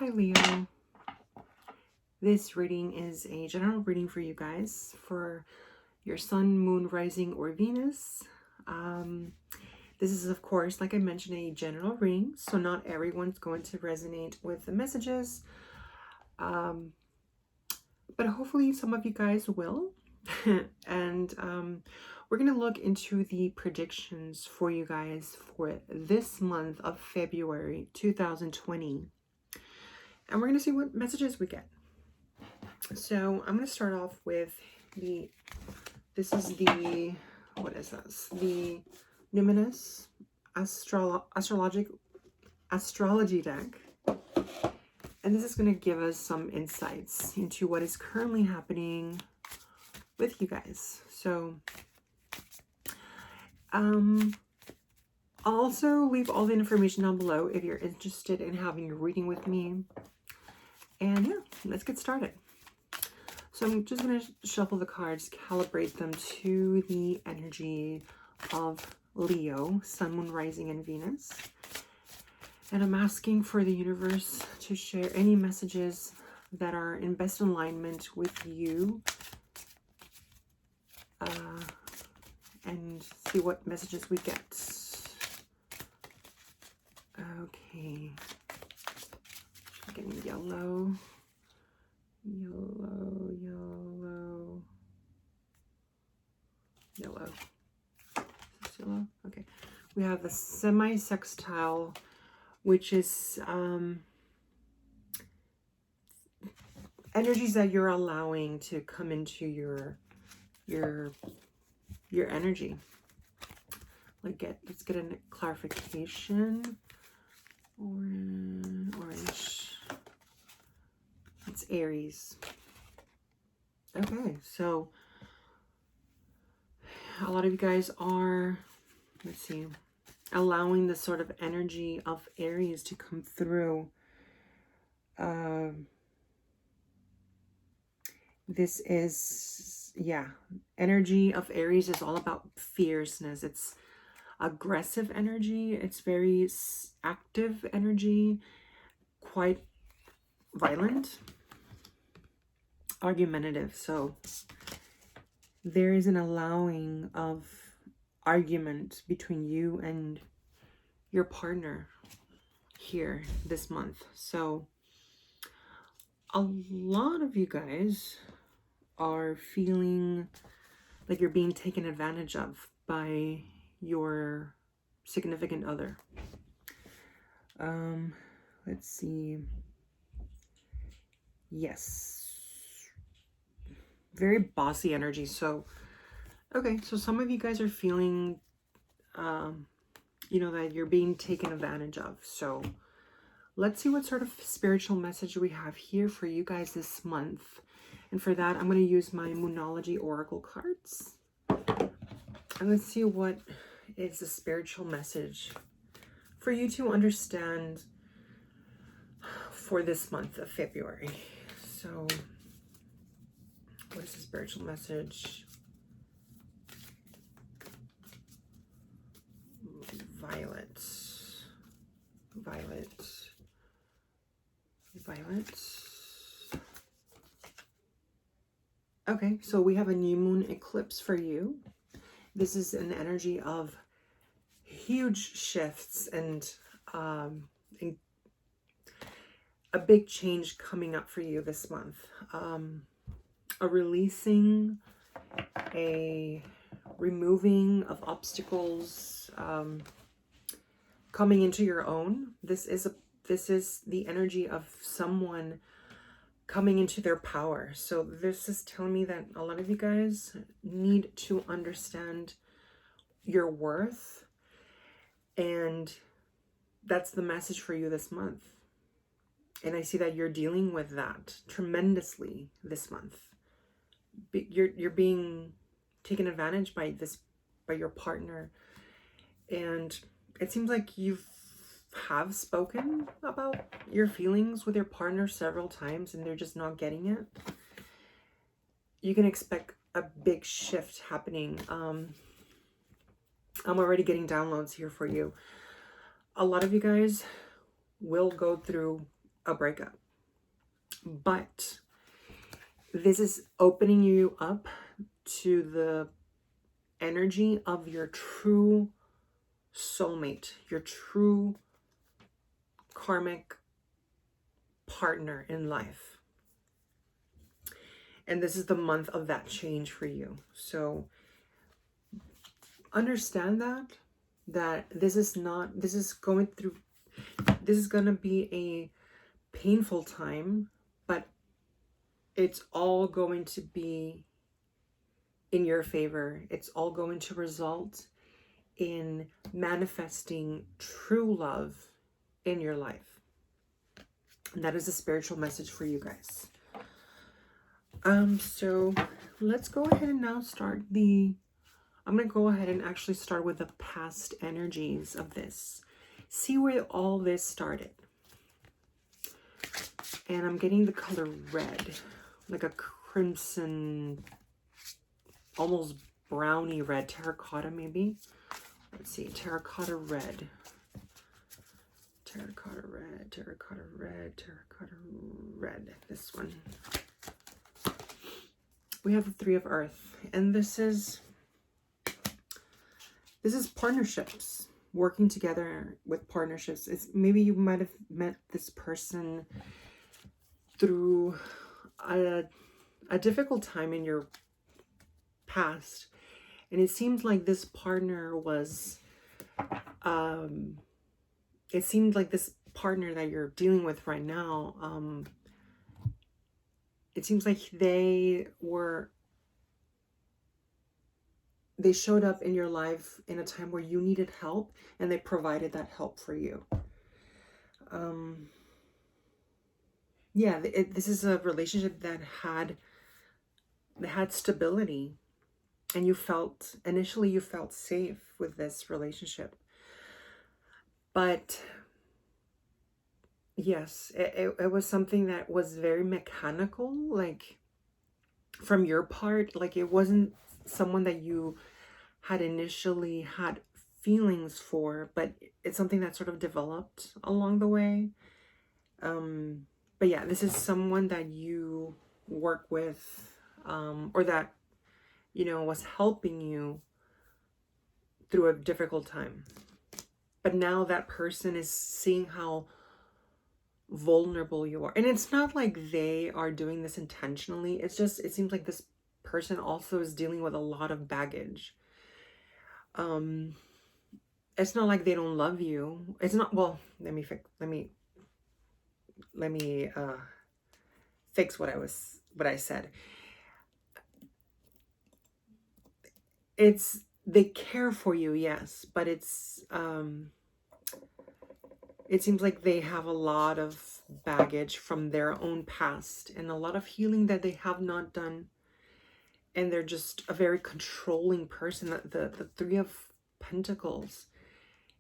Hi Leo. This reading is a general reading for you guys for your sun, moon, rising, or Venus. This is, of course, like I mentioned, a general reading, so not everyone's going to resonate with the messages. But hopefully some of you guys will. And we're going to look into the predictions for you guys for this month of February 2020. And we're going to see what messages we get. So I'm going to start off with this is the, what is this? The Numinous Astrology deck. And this is going to give us some insights into what is currently happening with you guys. So I'll also leave all the information down below if you're interested in having a reading with me. And yeah, let's get started. So I'm just going to shuffle the cards, calibrate them to the energy of Leo, Sun, Moon, Rising, and Venus. And I'm asking for the universe to share any messages that are in best alignment with you. And see what messages we get. Okay. Getting yellow. Yellow, yellow, yellow. Is this yellow? Okay. We have the semi-sextile, which is energies that you're allowing to come into your energy. Let's get a clarification. Orange. It's Aries. Okay, so a lot of you guys are, let's see, allowing the sort of energy of Aries to come through. This is, yeah, energy of Aries is all about fierceness. It's aggressive energy. It's very active energy, quite violent, argumentative. So there is an allowing of argument between you and your partner here this month. So a lot of you guys are feeling like you're being taken advantage of by your significant other. Let's see. Yes. Very bossy energy. So, okay. So some of you guys are feeling, that you're being taken advantage of. So let's see what sort of spiritual message we have here for you guys this month. And for that, I'm going to use my Moonology Oracle cards. And let's see what is the spiritual message for you to understand for this month of February. So, what is the spiritual message? Violet. Violet. Violet. Okay, so we have a new moon eclipse for you. This is an energy of huge shifts and a big change coming up for you this month. A releasing, a removing of obstacles, coming into your own. This is the energy of someone coming into their power. So this is telling me that a lot of you guys need to understand your worth, and that's the message for you this month. And I see that you're dealing with that tremendously this month. You're being taken advantage by your partner, and it seems like you have spoken about your feelings with your partner several times and they're just not getting it. You can expect a big shift happening. I'm already getting downloads here for you. A lot of you guys will go through a breakup. But this is opening you up to the energy of your true soulmate, your true karmic partner in life. And this is the month of that change for you. So understand that this is going to be a painful time, but it's all going to be in your favor. It's all going to result in manifesting true love in your life. And that is a spiritual message for you guys. So let's go ahead and now start I'm going to go ahead and actually start with the past energies of this. See where all this started. And I'm getting the color red, like a crimson, almost browny red, terracotta maybe. Let's see, terracotta red. Terracotta red, terracotta red, terracotta red. This one. We have the Three of Earth, and this is partnerships, working together with partnerships. It's maybe you might have met this person through a difficult time in your past, and it seems like this partner was it seemed like this partner that you're dealing with right now, it seems like they showed up in your life in a time where you needed help, and they provided that help for you. Yeah, this is a relationship that had stability, and initially you felt safe with this relationship. But yes, it was something that was very mechanical, like from your part. Like it wasn't someone that you had initially had feelings for, but it's something that sort of developed along the way. But yeah, this is someone that you work with, or that, was helping you through a difficult time. But now that person is seeing how vulnerable you are. And it's not like they are doing this intentionally. It's just, it seems like this person also is dealing with a lot of baggage. It's not like they don't love you. It's not, well, let me fix what I said. They care for you, yes, but it seems like they have a lot of baggage from their own past and a lot of healing that they have not done. And they're just a very controlling person. The Three of Pentacles,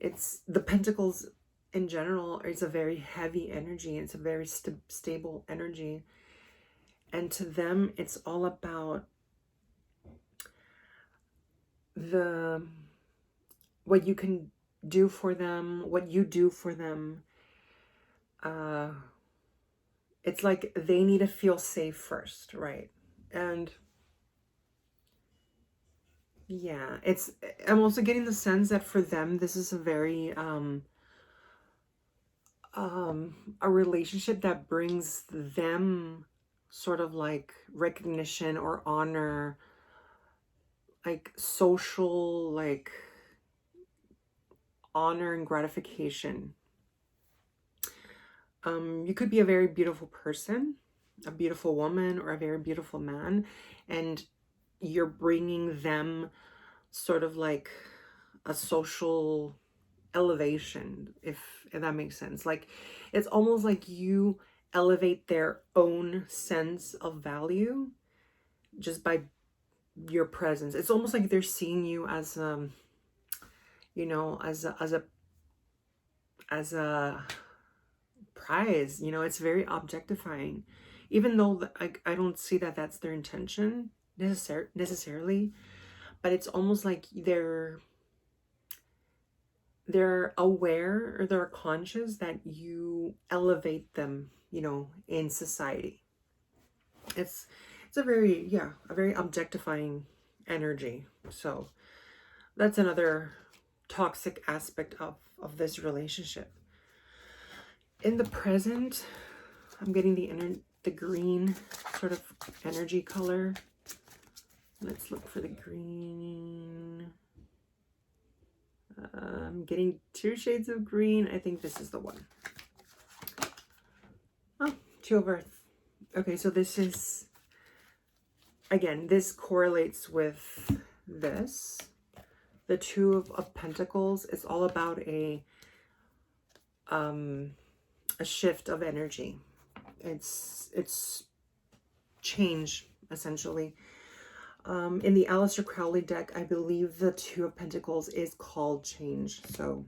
the Pentacles in general is a very heavy energy. It's a very stable energy. And to them, it's all about what you can do for them, what you do for them. It's like they need to feel safe first, right? And yeah, I'm also getting the sense that for them, this is a very, a relationship that brings them sort of like recognition or honor, like social, like honor and gratification. You could be a very beautiful person, a beautiful woman, or a very beautiful man, and you're bringing them sort of like a social elevation, if that makes sense. Like it's almost like you elevate their own sense of value just by your presence. It's almost like they're seeing you as as a prize. It's very objectifying, even though I don't see that that's their intention necessarily, but it's almost like they're aware or they're conscious that you elevate them, you know, in society. It's a very, yeah, a very objectifying energy. So that's another toxic aspect of this relationship. In the present, I'm getting the green sort of energy color. Let's look for the green. I'm getting 2 shades of green. I think this is the one. Oh, 2 of Earth. Okay, so this is, again, this correlates with this. The 2 of Pentacles is all about a shift of energy. It's change, essentially. In the Aleister Crowley deck, I believe the 2 of Pentacles is called change. So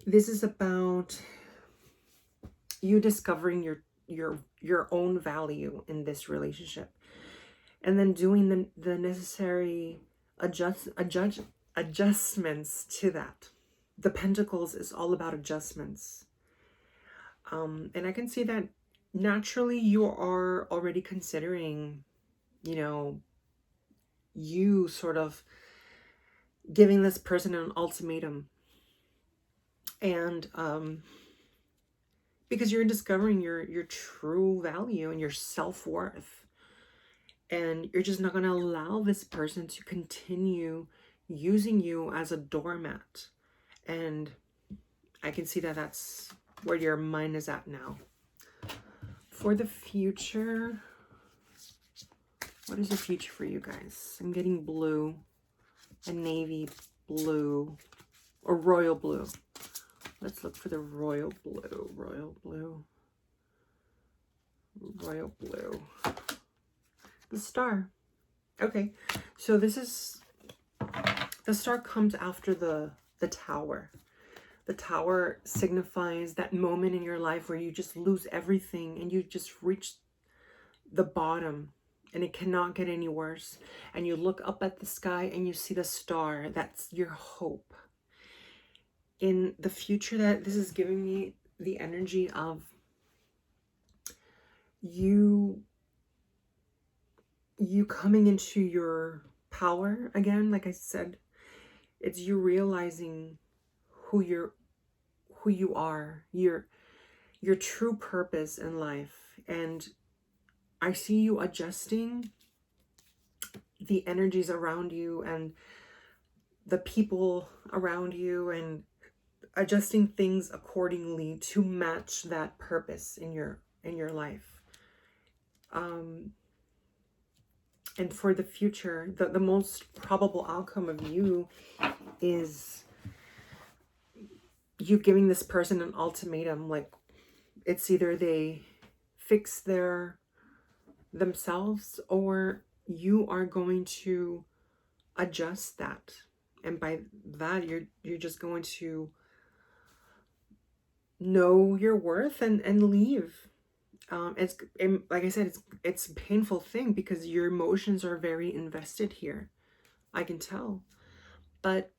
this is about you discovering your own value in this relationship, and then doing the necessary adjustments to that. The Pentacles is all about adjustments. And I can see that naturally you are already considering, you know, you sort of giving this person an ultimatum. And because you're discovering your true value and your self-worth. And you're just not going to allow this person to continue using you as a doormat. And I can see that that's where your mind is at now. For the future, what is the future for you guys? I'm getting blue, a navy blue, or royal blue. Let's look for the royal blue, royal blue, royal blue. The star. Okay, so this is, the star comes after the tower. The tower signifies that moment in your life where you just lose everything and you just reach the bottom and it cannot get any worse. And you look up at the sky and you see the star. That's your hope. In the future, that this is giving me the energy of you coming into your power again. Like I said, it's you realizing who you are, your true purpose in life. And I see you adjusting the energies around you and the people around you, and adjusting things accordingly to match that purpose in your life. And for the future, the most probable outcome of you is you giving this person an ultimatum. Like, it's either they fix themselves or you are going to adjust that. And by that, you're just going to know your worth and leave. It's like I said, it's a painful thing because your emotions are very invested here. I can tell. But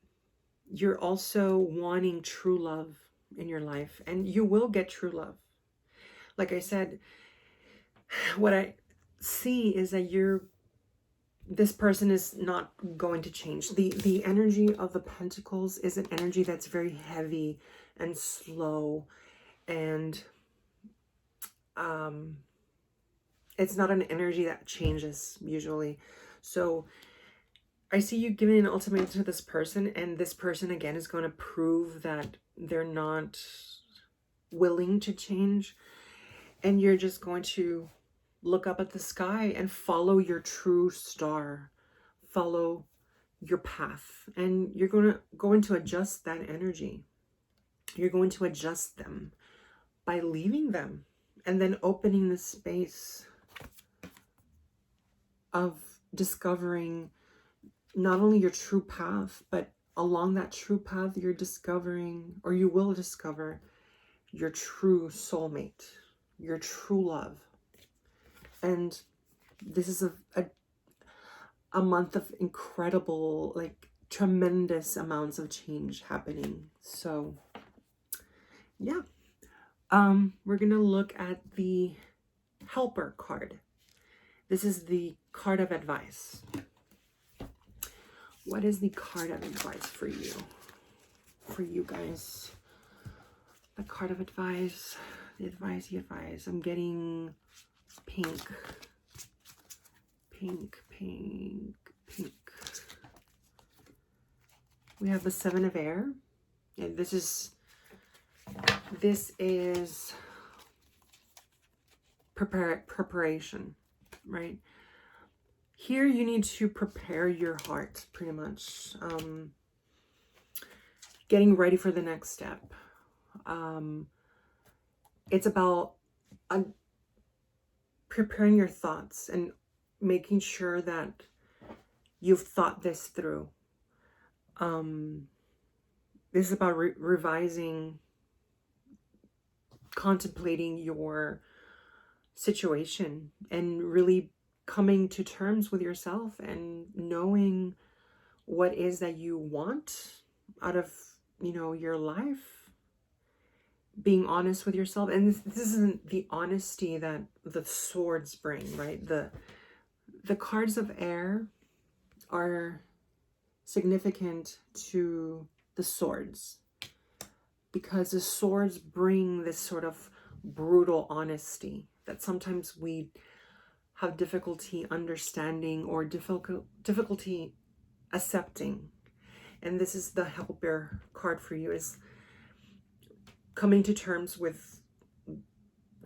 you're also wanting true love in your life, and you will get true love. Like I said, what I see is that this person is not going to change. The energy of the Pentacles is an energy that's very heavy and slow, and it's not an energy that changes usually. So I see you giving an ultimatum to this person, and this person again is going to prove that they're not willing to change, and you're just going to look up at the sky and follow your true star, follow your path, and you're going to adjust that energy. You're going to adjust them by leaving them and then opening the space of discovering not only your true path, but along that true path, you're discovering, or you will discover, your true soulmate, your true love. And this is a month of incredible, like, tremendous amounts of change happening. So yeah, we're gonna look at the Helper card. This is the card of advice. What is the card of advice for you? For you guys. The card of advice. The advice. I'm getting pink. Pink. We have the Seven of Air. And this is preparation, right? Here you need to prepare your heart, pretty much. Getting ready for the next step. It's about preparing your thoughts and making sure that you've thought this through. This is about revising, contemplating your situation and really coming to terms with yourself and knowing what is that you want out of, your life. Being honest with yourself. And this isn't the honesty that the swords bring, right? The cards of air are significant to the swords because the swords bring this sort of brutal honesty that sometimes we have difficulty understanding or difficulty accepting. And this is the Helper card for you, is coming to terms with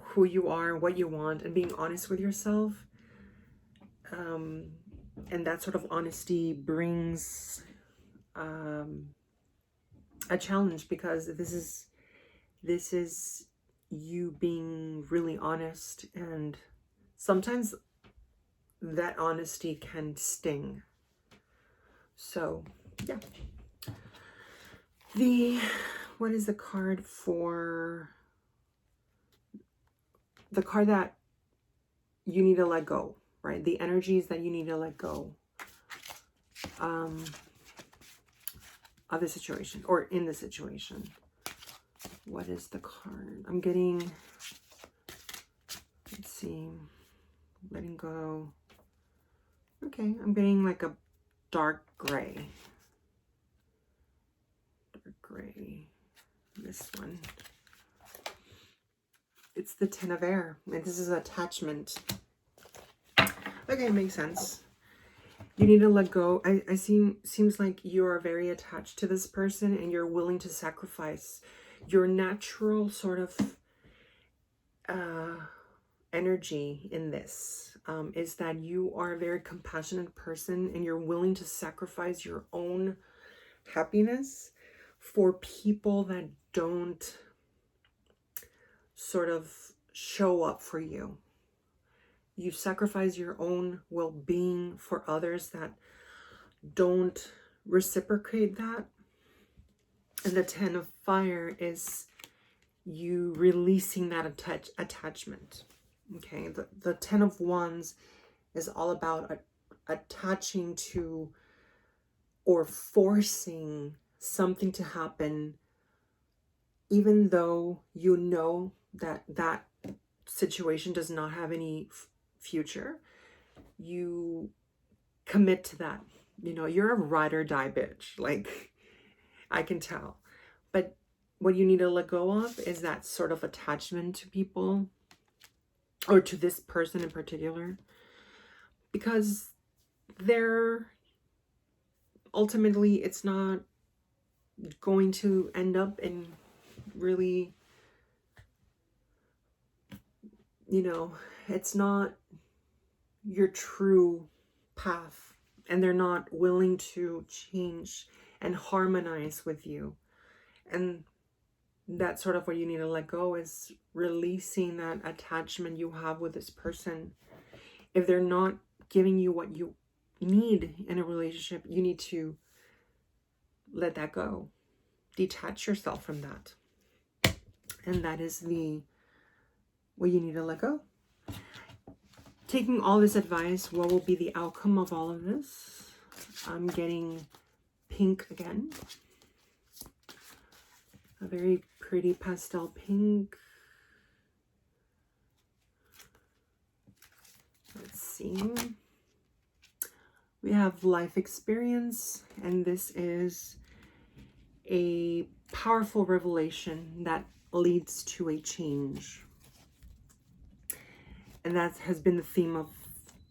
who you are, what you want, and being honest with yourself. And that sort of honesty brings a challenge, because this is you being really honest, and sometimes that honesty can sting. So yeah, what is the card for the card that you need to let go, right? The energies that you need to let go of the situation or in the situation. What is the card? I'm getting, let's see, letting go. Okay, I'm getting like a dark gray. Dark gray. This one. It's the Ten of Air, and this is attachment. Okay, makes sense. You need to let go. Seems like you're very attached to this person, and you're willing to sacrifice your natural sort of energy in this. Is that you are a very compassionate person, and you're willing to sacrifice your own happiness for people that don't sort of show up for you. You sacrifice your own well-being for others that don't reciprocate that. And the Ten of Fire is you releasing that attachment. Okay, the Ten of Wands is all about attaching to or forcing something to happen, even though you know that that situation does not have any future. You commit to that. You're a ride or die bitch. Like, I can tell. But what you need to let go of is that sort of attachment to people, or to this person in particular, because ultimately it's not going to end up in really, it's not your true path, and they're not willing to change and harmonize with you. And that's sort of what you need to let go, is releasing that attachment you have with this person. If they're not giving you what you need in a relationship, you need to let that go. Detach yourself from that. And that is what you need to let go. Taking all this advice, what will be the outcome of all of this? I'm getting pink again. A very pretty pastel pink. Let's see. We have life experience, and this is a powerful revelation that leads to a change. And that has been the theme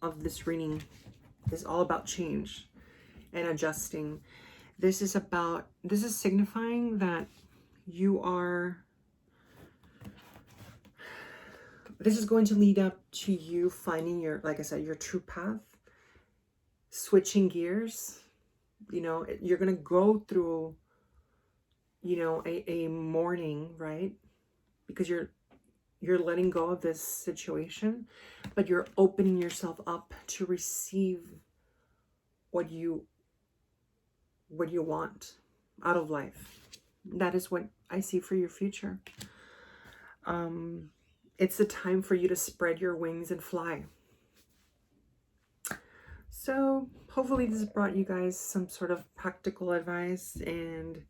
of this reading, is all about change and adjusting. This is signifying that this is going to lead up to you finding your, like I said, your true path, switching gears. You know, you're going to go through, you know, a mourning, right? Because you're letting go of this situation, but you're opening yourself up to receive what you want out of life. That is what I see for your future. It's the time for you to spread your wings and fly. So hopefully this brought you guys some sort of practical advice, and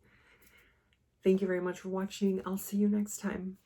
thank you very much for watching. I'll see you next time.